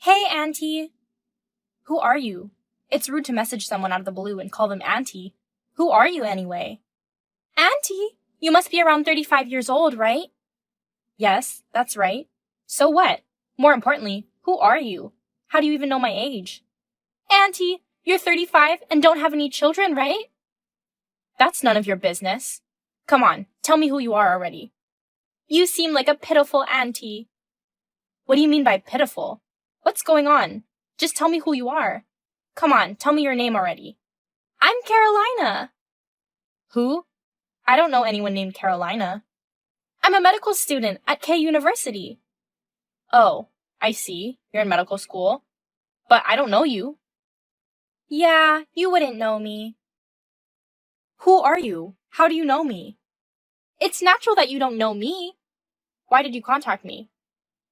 Hey, Auntie. Who are you? It's rude to message someone out of the blue and call them Auntie. Who are you anyway? Auntie? You must be around 35 years old, right? Yes, that's right. So what? More importantly, who are you? How do you even know my age? Auntie, you're 35 and don't have any children, right? That's none of your business. Come on, tell me who you are already. You seem like a pitiful auntie. What do you mean by pitiful? What's going on? Just tell me who you are. Come on, tell me your name already. I'm Carolina. Who? I don't know anyone named Carolina. I'm a medical student at K University. Oh, I see. You're in medical school. But I don't know you. Yeah, you wouldn't know me. Who are you? How do you know me? It's natural that you don't know me. Why did you contact me?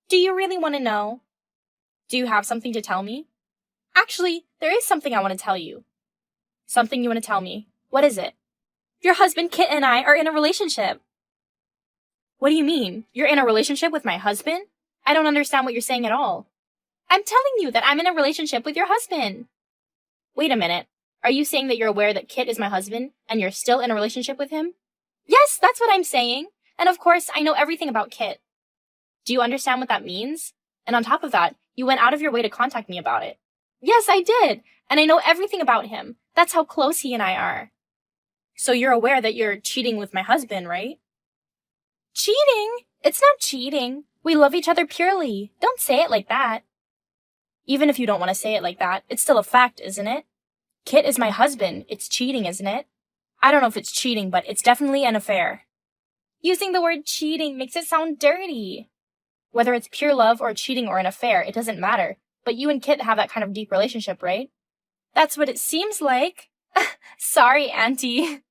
Do you really want to know? Do you have something to tell me? Actually, there is something I want to tell you. Something you want to tell me. What is it? Your husband Kit and I are in a relationship. What do you mean? You're in a relationship with my husband? I don't understand what you're saying at all. I'm telling you that I'm in a relationship with your husband. Wait a minute. Are you saying that you're aware that Kit is my husband and you're still in a relationship with him? Yes, that's what I'm saying. And of course, I know everything about Kit. Do you understand what that means? And on top of that, you went out of your way to contact me about it. Yes, I did. And I know everything about him. That's how close he and I are. So you're aware that you're cheating with my husband, right? Cheating? It's not cheating. We love each other purely. Don't say it like that. Even if you don't want to say it like that, it's still a fact, isn't it? Kit is my husband. It's cheating, isn't it? I don't know if it's cheating, but it's definitely an affair. Using the word cheating makes it sound dirty. Whether it's pure love or cheating or an affair, it doesn't matter. But you and Kit have that kind of deep relationship, right? That's what it seems like. Sorry, Auntie.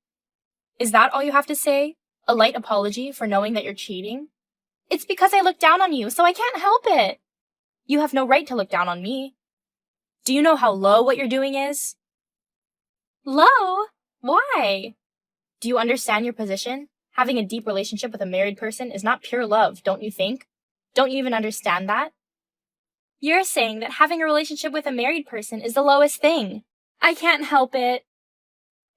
Is that all you have to say? A light apology for knowing that you're cheating? It's because I look down on you, so I can't help it. You have no right to look down on me. Do you know how low what you're doing is? Low? Why? Do you understand your position? Having a deep relationship with a married person is not pure love, don't you think? Don't you even understand that? You're saying that having a relationship with a married person is the lowest thing. I can't help it.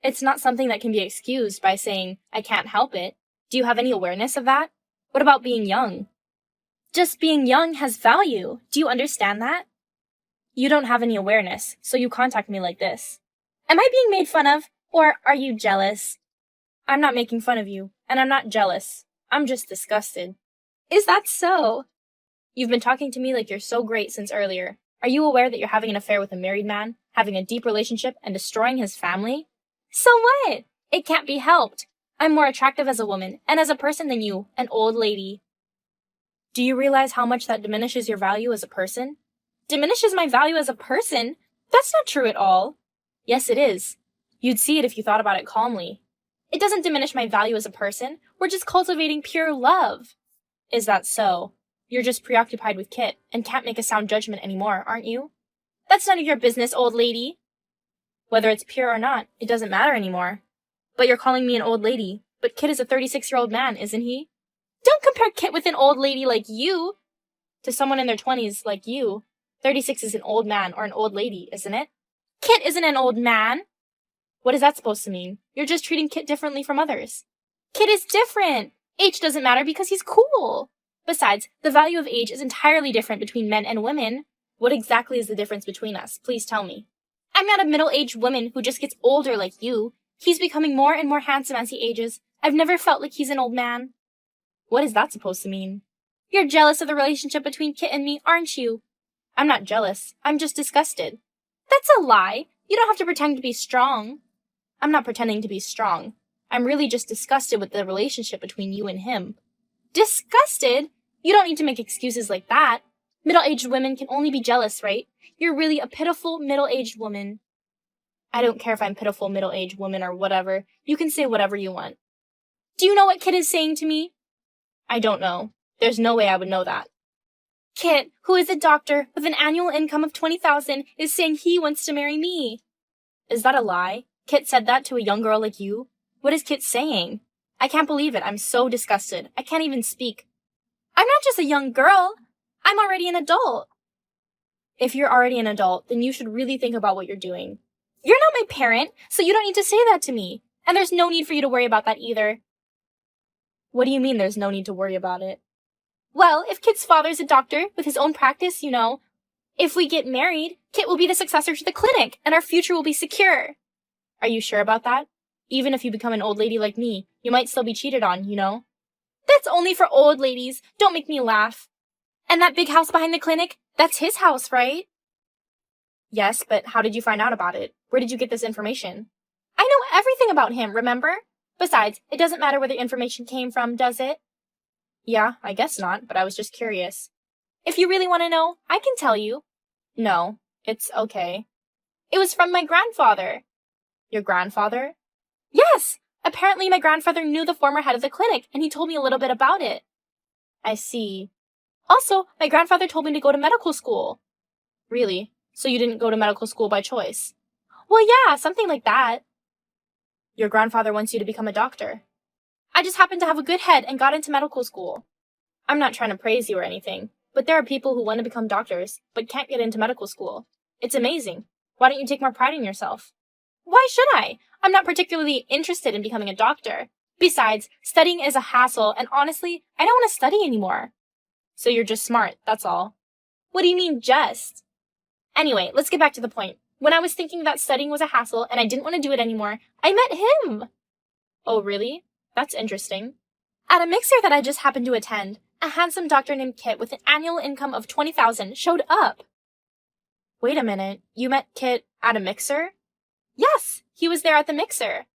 It's not something that can be excused by saying, I can't help it. Do you have any awareness of that? What about being young? Just being young has value. Do you understand that? You don't have any awareness, so you contact me like this. Am I being made fun of, or are you jealous? I'm not making fun of you, and I'm not jealous. I'm just disgusted. Is that so? You've been talking to me like you're so great since earlier. Are you aware that you're having an affair with a married man, having a deep relationship, and destroying his family? So what? It can't be helped. I'm more attractive as a woman and as a person than you, an old lady. Do you realize how much that diminishes your value as a person? Diminishes my value as a person? That's not true at all. Yes, it is. You'd see it if you thought about it calmly. It doesn't diminish my value as a person. We're just cultivating pure love. Is that so? You're just preoccupied with Kit and can't make a sound judgment anymore, aren't you? That's none of your business, old lady. Whether it's pure or not, it doesn't matter anymore. But you're calling me an old lady. But Kit is a 36-year-old man, isn't he? Don't compare Kit with an old lady like you. To someone in their 20s like you, 36 is an old man or an old lady, isn't it? Kit isn't an old man. What is that supposed to mean? You're just treating Kit differently from others. Kit is different. Age doesn't matter because he's cool. Besides, the value of age is entirely different between men and women. What exactly is the difference between us? Please tell me. I'm not a middle-aged woman who just gets older like you. He's becoming more and more handsome as he ages. I've never felt like he's an old man. What is that supposed to mean? You're jealous of the relationship between Kit and me, aren't you? I'm not jealous. I'm just disgusted. That's a lie. You don't have to pretend to be strong. I'm not pretending to be strong. I'm really just disgusted with the relationship between you and him. Disgusted? You don't need to make excuses like that. Middle-aged women can only be jealous, right? You're really a pitiful middle-aged woman. I don't care if I'm pitiful middle-aged woman or whatever. You can say whatever you want. Do you know what Kit is saying to me? I don't know. There's no way I would know that. Kit, who is a doctor with an annual income of $20,000, is saying he wants to marry me. Is that a lie? Kit said that to a young girl like you? What is Kit saying? I can't believe it. I'm so disgusted. I can't even speak. I'm not just a young girl. I'm already an adult. If you're already an adult, then you should really think about what you're doing. You're not my parent, so you don't need to say that to me. And there's no need for you to worry about that either. What do you mean there's no need to worry about it? Well, if Kit's father's a doctor with his own practice, if we get married, Kit will be the successor to the clinic, and our future will be secure. Are you sure about that? Even if you become an old lady like me, you might still be cheated on, That's only for old ladies. Don't make me laugh. And that big house behind the clinic, that's his house, right? Yes, but how did you find out about it? Where did you get this information? I know everything about him, remember? Besides, it doesn't matter where the information came from, does it? Yeah, I guess not, but I was just curious. If you really want to know, I can tell you. No, it's okay. It was from my grandfather. Your grandfather? Yes! Apparently my grandfather knew the former head of the clinic, and he told me a little bit about it. I see. Also, my grandfather told me to go to medical school. Really? So you didn't go to medical school by choice? Well, yeah, something like that. Your grandfather wants you to become a doctor. I just happened to have a good head and got into medical school. I'm not trying to praise you or anything, but there are people who want to become doctors, but can't get into medical school. It's amazing. Why don't you take more pride in yourself? Why should I? I'm not particularly interested in becoming a doctor. Besides, studying is a hassle, and honestly, I don't want to study anymore. So you're just smart, that's all. What do you mean, just? Anyway, let's get back to the point. When I was thinking that studying was a hassle and I didn't want to do it anymore, I met him. Oh, really? That's interesting. At a mixer that I just happened to attend, a handsome doctor named Kit with an annual income of $20,000 showed up. Wait a minute, you met Kit at a mixer? Yes, he was there at the mixer.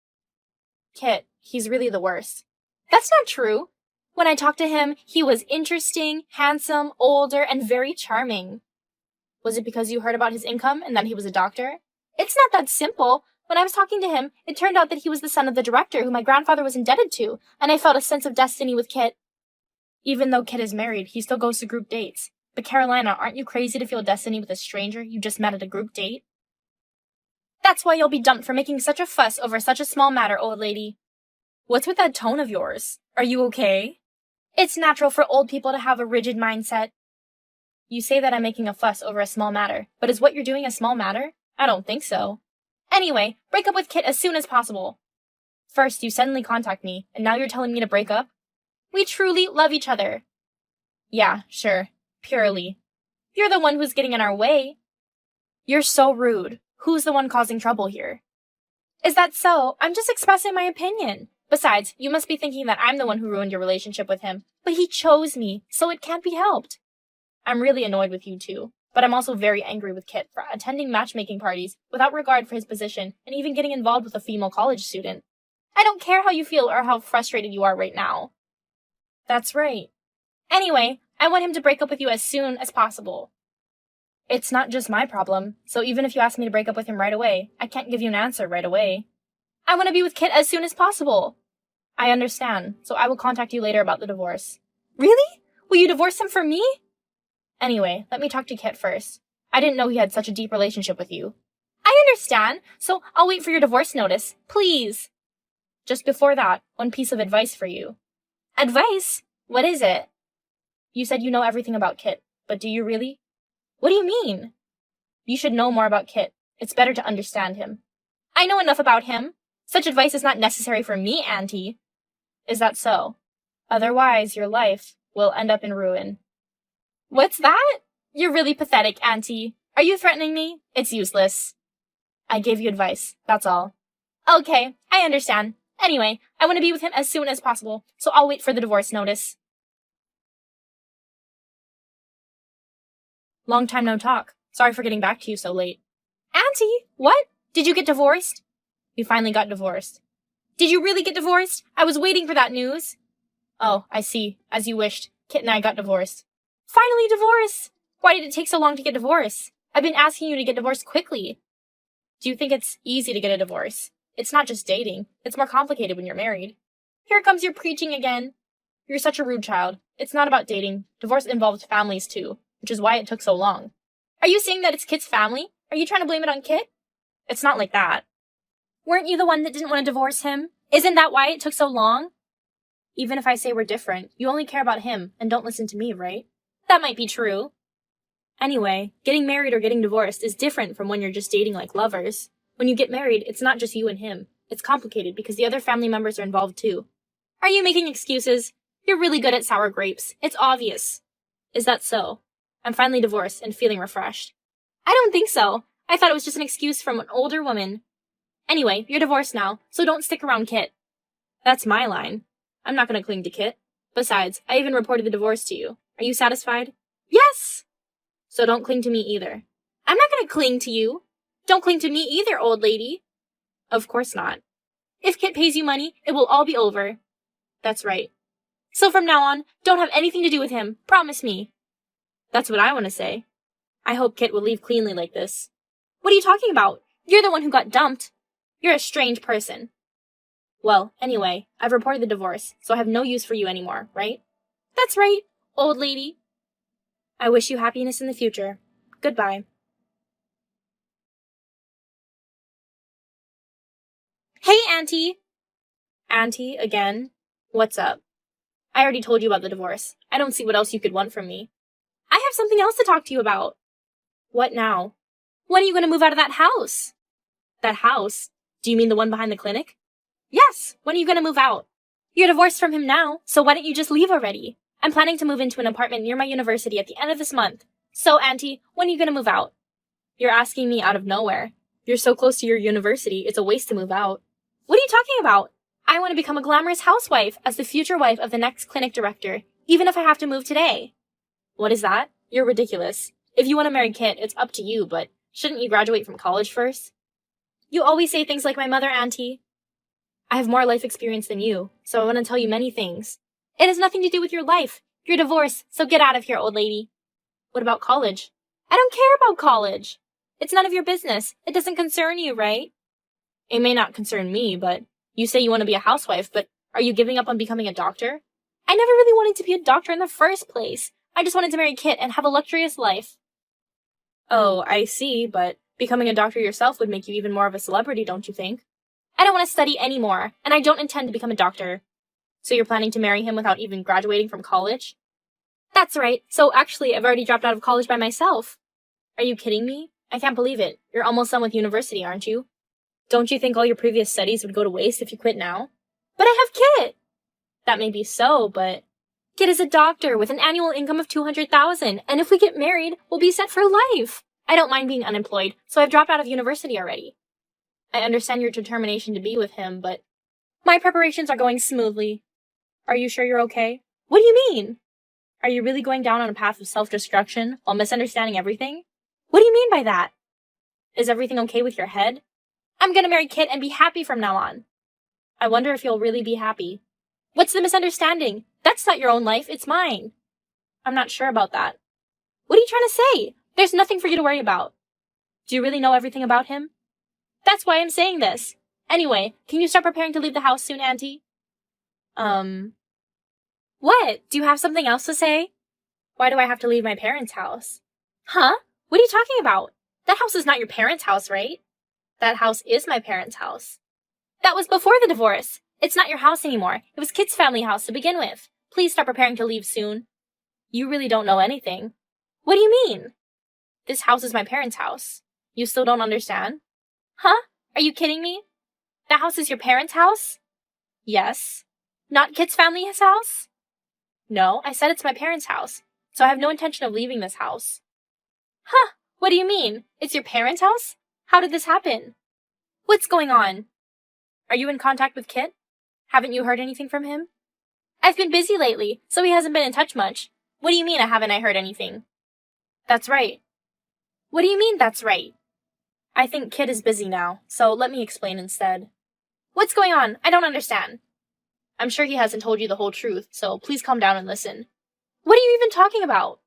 Kit, he's really the worst. That's not true. When I talked to him, he was interesting, handsome, older, and very charming. Was it because you heard about his income and that he was a doctor? It's not that simple. When I was talking to him, it turned out that he was the son of the director who my grandfather was indebted to, and I felt a sense of destiny with Kit. Even though Kit is married, he still goes to group dates. But Carolina, aren't you crazy to feel destiny with a stranger you just met at a group date? That's why you'll be dumped for making such a fuss over such a small matter, old lady. What's with that tone of yours? Are you okay? It's natural for old people to have a rigid mindset. You say that I'm making a fuss over a small matter, but is what you're doing a small matter? I don't think so. Anyway, break up with Kit as soon as possible. First, you suddenly contact me, and now you're telling me to break up? We truly love each other. Yeah, sure. Purely. You're the one who's getting in our way. You're so rude. Who's the one causing trouble here? Is that so? I'm just expressing my opinion. Besides, you must be thinking that I'm the one who ruined your relationship with him. But he chose me, so it can't be helped. I'm really annoyed with you two, but I'm also very angry with Kit for attending matchmaking parties without regard for his position and even getting involved with a female college student. I don't care how you feel or how frustrated you are right now. That's right. Anyway, I want him to break up with you as soon as possible. It's not just my problem, so even if you ask me to break up with him right away, I can't give you an answer right away. I want to be with Kit as soon as possible. I understand, so I will contact you later about the divorce. Really? Will you divorce him for me? Anyway, let me talk to Kit first. I didn't know he had such a deep relationship with you. I understand, so I'll wait for your divorce notice, please. Just before that, one piece of advice for you. Advice? What is it? You said you know everything about Kit, but do you really? What do you mean? You should know more about Kit. It's better to understand him. I know enough about him. Such advice is not necessary for me, Auntie. Is that so? Otherwise, your life will end up in ruin. What's that? You're really pathetic, Auntie. Are you threatening me? It's useless. I gave you advice, that's all. Okay, I understand. Anyway, I want to be with him as soon as possible, so I'll wait for the divorce notice. Long time no talk. Sorry for getting back to you so late. Auntie, what? Did you get divorced? We finally got divorced. Did you really get divorced? I was waiting for that news. Oh, I see. As you wished. Kit and I got divorced. Finally divorced! Why did it take so long to get divorced? I've been asking you to get divorced quickly. Do you think it's easy to get a divorce? It's not just dating. It's more complicated when you're married. Here comes your preaching again. You're such a rude child. It's not about dating. Divorce involves families too, which is why it took so long. Are you saying that it's Kit's family? Are you trying to blame it on Kit? It's not like that. Weren't you the one that didn't want to divorce him? Isn't that why it took so long? Even if I say we're different, you only care about him and don't listen to me, right? That might be true. Anyway, getting married or getting divorced is different from when you're just dating like lovers. When you get married, it's not just you and him. It's complicated because the other family members are involved too. Are you making excuses? You're really good at sour grapes. It's obvious. Is that so? I'm finally divorced and feeling refreshed. I don't think so. I thought it was just an excuse from an older woman. Anyway, you're divorced now, so don't stick around Kit. That's my line. I'm not gonna cling to Kit. Besides, I even reported the divorce to you. Are you satisfied? Yes! So don't cling to me either. I'm not gonna cling to you. Don't cling to me either, old lady. Of course not. If Kit pays you money, it will all be over. That's right. So from now on, don't have anything to do with him. Promise me. That's what I want to say. I hope Kit will leave cleanly like this. What are you talking about? You're the one who got dumped. You're a strange person. Well, anyway, I've reported the divorce, so I have no use for you anymore, right? That's right, old lady. I wish you happiness in the future. Goodbye. Hey, Auntie! Auntie, again? What's up? I already told you about the divorce. I don't see what else you could want from me. I have something else to talk to you about. What now? When are you going to move out of that house? That house? Do you mean the one behind the clinic? Yes, when are you going to move out? You're divorced from him now, so why don't you just leave already? I'm planning to move into an apartment near my university at the end of this month. So, Auntie, when are you going to move out? You're asking me out of nowhere. You're so close to your university, it's a waste to move out. What are you talking about? I want to become a glamorous housewife as the future wife of the next clinic director, even if I have to move today. What is that? You're ridiculous. If you want to marry Kit, it's up to you, but shouldn't you graduate from college first? You always say things like my mother, Auntie. I have more life experience than you, so I want to tell you many things. It has nothing to do with your life. You're divorced, so get out of here, old lady. What about college? I don't care about college. It's none of your business. It doesn't concern you, right? It may not concern me, but you say you want to be a housewife, but are you giving up on becoming a doctor? I never really wanted to be a doctor in the first place. I just wanted to marry Kit and have a luxurious life. Oh, I see, but becoming a doctor yourself would make you even more of a celebrity, don't you think? I don't want to study anymore, and I don't intend to become a doctor. So you're planning to marry him without even graduating from college? That's right. So actually, I've already dropped out of college by myself. Are you kidding me? I can't believe it. You're almost done with university, aren't you? Don't you think all your previous studies would go to waste if you quit now? But I have Kit! That may be so, but Kit is a doctor with an annual income of $200,000, and if we get married, we'll be set for life. I don't mind being unemployed, so I've dropped out of university already. I understand your determination to be with him, but my preparations are going smoothly. Are you sure you're okay? What do you mean? Are you really going down on a path of self-destruction while misunderstanding everything? What do you mean by that? Is everything okay with your head? I'm gonna marry Kit and be happy from now on. I wonder if you'll really be happy. What's the misunderstanding? That's not your own life, it's mine. I'm not sure about that. What are you trying to say? There's nothing for you to worry about. Do you really know everything about him? That's why I'm saying this. Anyway, can you start preparing to leave the house soon, Auntie? What? Do you have something else to say? Why do I have to leave my parents' house? Huh? What are you talking about? That house is not your parents' house, right? That house is my parents' house. That was before the divorce. It's not your house anymore. It was Kit's family house to begin with. Please start preparing to leave soon. You really don't know anything. What do you mean? This house is my parents' house. You still don't understand? Huh? Are you kidding me? That house is your parents' house? Yes. Not Kit's family's house? No, I said it's my parents' house, so I have no intention of leaving this house. Huh? What do you mean? It's your parents' house? How did this happen? What's going on? Are you in contact with Kit? Haven't you heard anything from him? I've been busy lately, so he hasn't been in touch much. What do you mean haven't I heard anything? That's right. What do you mean that's right? I think Kit is busy now, so let me explain instead. What's going on? I don't understand. I'm sure he hasn't told you the whole truth, so please calm down and listen. What are you even talking about?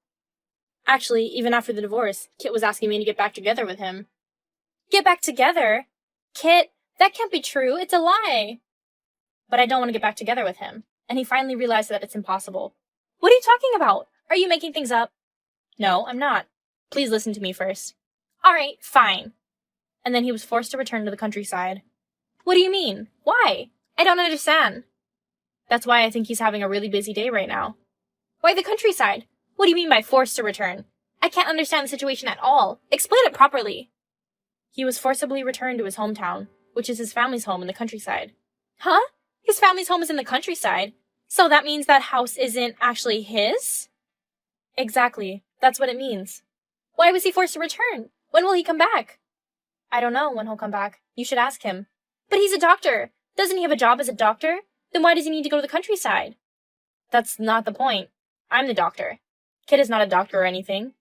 Actually, even after the divorce, Kit was asking me to get back together with him. Get back together? Kit, that can't be true. It's a lie. But I don't want to get back together with him, and he finally realized that it's impossible. What are you talking about? Are you making things up? No, I'm not. Please listen to me first. All right, fine. And then he was forced to return to the countryside. What do you mean? Why? I don't understand. That's why I think he's having a really busy day right now. Why the countryside? What do you mean by forced to return? I can't understand the situation at all. Explain it properly. He was forcibly returned to his hometown, which is his family's home in the countryside. Huh? His family's home is in the countryside? So that means that house isn't actually his? Exactly. That's what it means. Why was he forced to return? When will he come back? I don't know when he'll come back. You should ask him. But he's a doctor. Doesn't he have a job as a doctor? Then why does he need to go to the countryside? That's not the point. I'm the doctor. Kid is not a doctor or anything.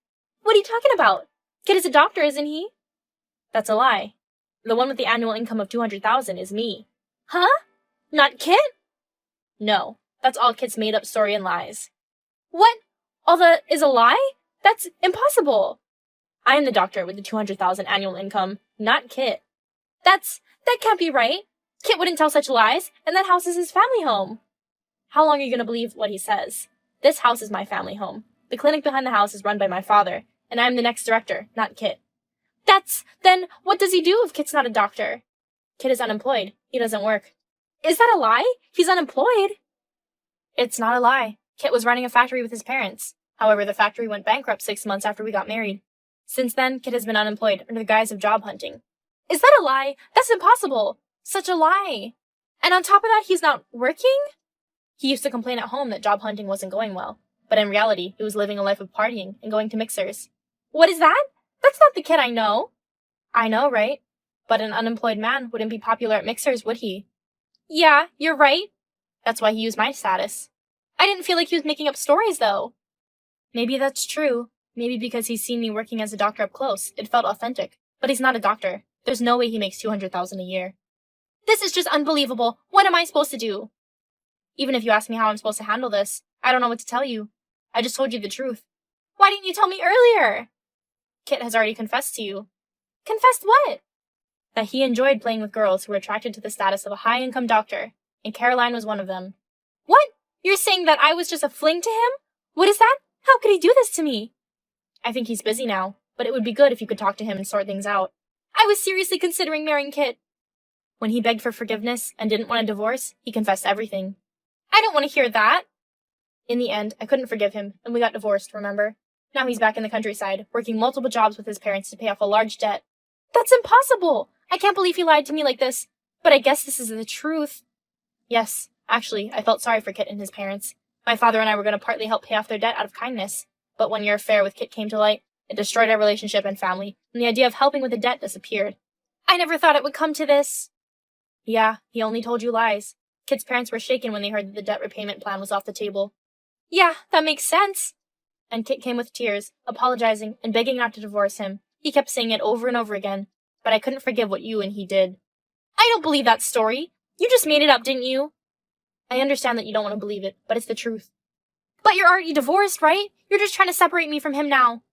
What are you talking about? Kid is a doctor, isn't he? That's a lie. The one with the annual income of 200,000 is me. Huh? Not Kit? No, that's all Kit's made-up story and lies. What? All that is a lie? That's impossible. I am the doctor with the 200,000 annual income, not Kit. That can't be right. Kit wouldn't tell such lies, and that house is his family home. How long are you going to believe what he says? This house is my family home. The clinic behind the house is run by my father, and I'm the next director, not Kit. Then, what does he do if Kit's not a doctor? Kit is unemployed. He doesn't work. Is that a lie? He's unemployed. It's not a lie. Kit was running a factory with his parents. However, the factory went bankrupt 6 months after we got married. Since then, Kit has been unemployed under the guise of job hunting. Is that a lie? That's impossible. Such a lie. And on top of that, he's not working? He used to complain at home that job hunting wasn't going well. But in reality, he was living a life of partying and going to mixers. What is that? That's not the Kit I know. I know, right? But an unemployed man wouldn't be popular at mixers, would he? Yeah, you're right. That's why he used my status. I didn't feel like he was making up stories, though. Maybe that's true. Maybe because he's seen me working as a doctor up close, it felt authentic. But he's not a doctor. There's no way he makes 200,000 a year. This is just unbelievable. What am I supposed to do? Even if you ask me how I'm supposed to handle this, I don't know what to tell you. I just told you the truth. Why didn't you tell me earlier? Kit has already confessed to you. Confessed what? That he enjoyed playing with girls who were attracted to the status of a high-income doctor, and Caroline was one of them. What? You're saying that I was just a fling to him? What is that? How could he do this to me? I think he's busy now, but it would be good if you could talk to him and sort things out. I was seriously considering marrying Kit. When he begged for forgiveness and didn't want a divorce, he confessed everything. I don't want to hear that. In the end, I couldn't forgive him, and we got divorced, remember? Now he's back in the countryside, working multiple jobs with his parents to pay off a large debt. That's impossible! I can't believe he lied to me like this, but I guess this is the truth. Yes, actually, I felt sorry for Kit and his parents. My father and I were going to partly help pay off their debt out of kindness, but when your affair with Kit came to light, it destroyed our relationship and family, and the idea of helping with the debt disappeared. I never thought it would come to this. Yeah, he only told you lies. Kit's parents were shaken when they heard that the debt repayment plan was off the table. Yeah, that makes sense. And Kit came with tears, apologizing and begging not to divorce him. He kept saying it over and over again, but I couldn't forgive what you and he did. I don't believe that story. You just made it up, didn't you? I understand that you don't want to believe it, but it's the truth. But you're already divorced, right? You're just trying to separate me from him now.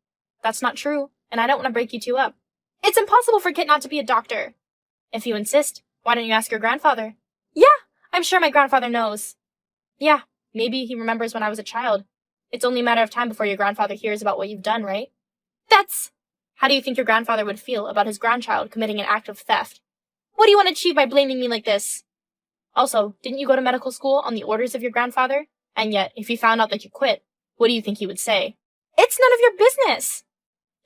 That's not true, and I don't want to break you two up. It's impossible for Kit not to be a doctor. If you insist, why don't you ask your grandfather? Yeah, I'm sure my grandfather knows. Yeah, maybe he remembers when I was a child. It's only a matter of time before your grandfather hears about what you've done, right? How do you think your grandfather would feel about his grandchild committing an act of theft? What do you want to achieve by blaming me like this? Also, didn't you go to medical school on the orders of your grandfather? And yet, if he found out that you quit, what do you think he would say? It's none of your business!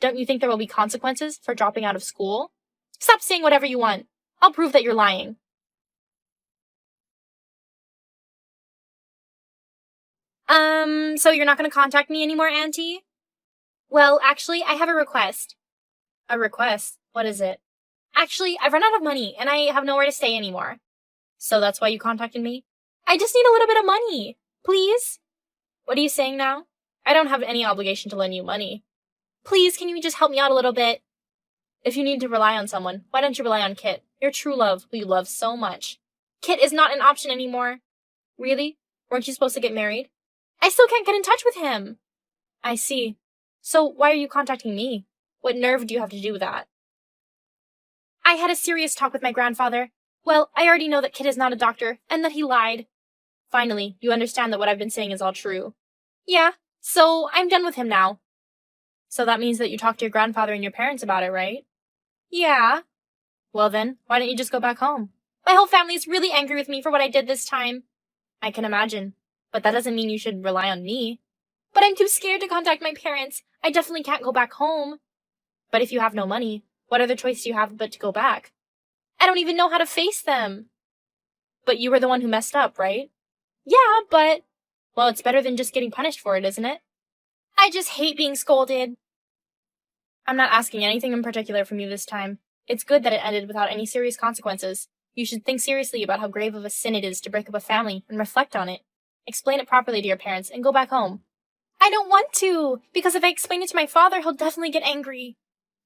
Don't you think there will be consequences for dropping out of school? Stop saying whatever you want. I'll prove that you're lying. So you're not going to contact me anymore, Auntie? Well, actually, I have a request. A request? What is it? Actually, I've run out of money, and I have nowhere to stay anymore. So that's why you contacted me? I just need a little bit of money. Please? What are you saying now? I don't have any obligation to lend you money. Please, can you just help me out a little bit? If you need to rely on someone, why don't you rely on Kit, your true love, who you love so much? Kit is not an option anymore. Really? Weren't you supposed to get married? I still can't get in touch with him. I see. So why are you contacting me? What nerve do you have to do that? I had a serious talk with my grandfather. Well, I already know that Kit is not a doctor, and that he lied. Finally, you understand that what I've been saying is all true. Yeah, so I'm done with him now. So that means that you talked to your grandfather and your parents about it, right? Yeah. Well then, why don't you just go back home? My whole family is really angry with me for what I did this time. I can imagine. But that doesn't mean you should rely on me. But I'm too scared to contact my parents. I definitely can't go back home. But if you have no money, what other choice do you have but to go back? I don't even know how to face them. But you were the one who messed up, right? Yeah, but... Well, it's better than just getting punished for it, isn't it? I just hate being scolded. I'm not asking anything in particular from you this time. It's good that it ended without any serious consequences. You should think seriously about how grave of a sin it is to break up a family and reflect on it. Explain it properly to your parents and go back home. I don't want to, because if I explain it to my father, he'll definitely get angry.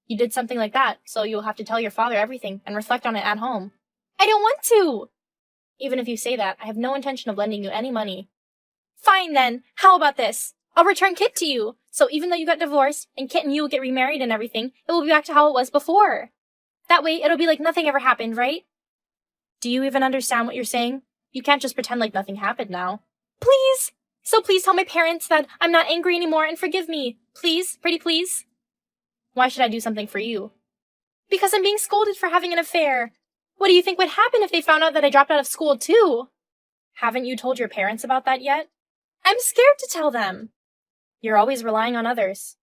You did something like that, so you'll have to tell your father everything and reflect on it at home. I don't want to! Even if you say that, I have no intention of lending you any money. Fine then, how about this? I'll return Kit to you, so even though you got divorced, and Kit and you will get remarried and everything, it will be back to how it was before. That way, it'll be like nothing ever happened, right? Do you even understand what you're saying? You can't just pretend like nothing happened now. Please! So please tell my parents that I'm not angry anymore and forgive me. Please, pretty please. Why should I do something for you? Because I'm being scolded for having an affair. What do you think would happen if they found out that I dropped out of school too? Haven't you told your parents about that yet? I'm scared to tell them. You're always relying on others.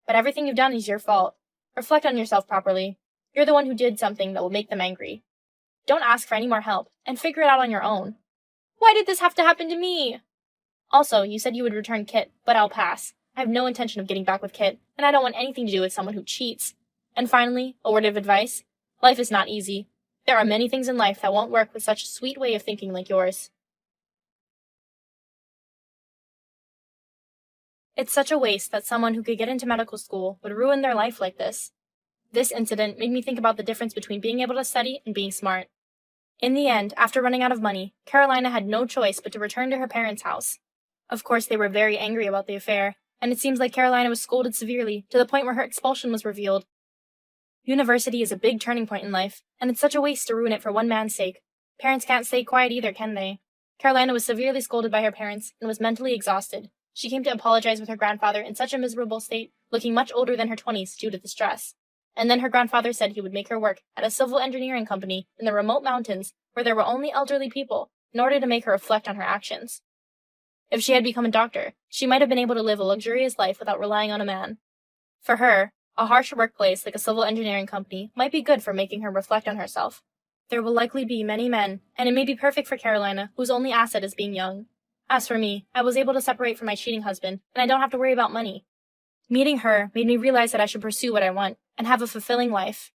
But everything you've done is your fault. Reflect on yourself properly. You're the one who did something that will make them angry. Don't ask for any more help, and figure it out on your own. Why did this have to happen to me? Also, you said you would return Kit, but I'll pass. I have no intention of getting back with Kit, and I don't want anything to do with someone who cheats. And finally, a word of advice. Life is not easy. There are many things in life that won't work with such a sweet way of thinking like yours. It's such a waste that someone who could get into medical school would ruin their life like this. This incident made me think about the difference between being able to study and being smart. In the end, after running out of money, Carolina had no choice but to return to her parents' house. Of course, they were very angry about the affair, and it seems like Carolina was scolded severely to the point where her expulsion was revealed. University is a big turning point in life, and it's such a waste to ruin it for one man's sake. Parents can't stay quiet either, can they? Carolina was severely scolded by her parents and was mentally exhausted. She came to apologize with her grandfather in such a miserable state, looking much older than her 20s due to the stress. And then her grandfather said he would make her work at a civil engineering company in the remote mountains where there were only elderly people in order to make her reflect on her actions. If she had become a doctor, she might have been able to live a luxurious life without relying on a man. For her, a harsh workplace like a civil engineering company might be good for making her reflect on herself. There will likely be many men, and it may be perfect for Carolina, whose only asset is being young. As for me, I was able to separate from my cheating husband, and I don't have to worry about money. Meeting her made me realize that I should pursue what I want and have a fulfilling life.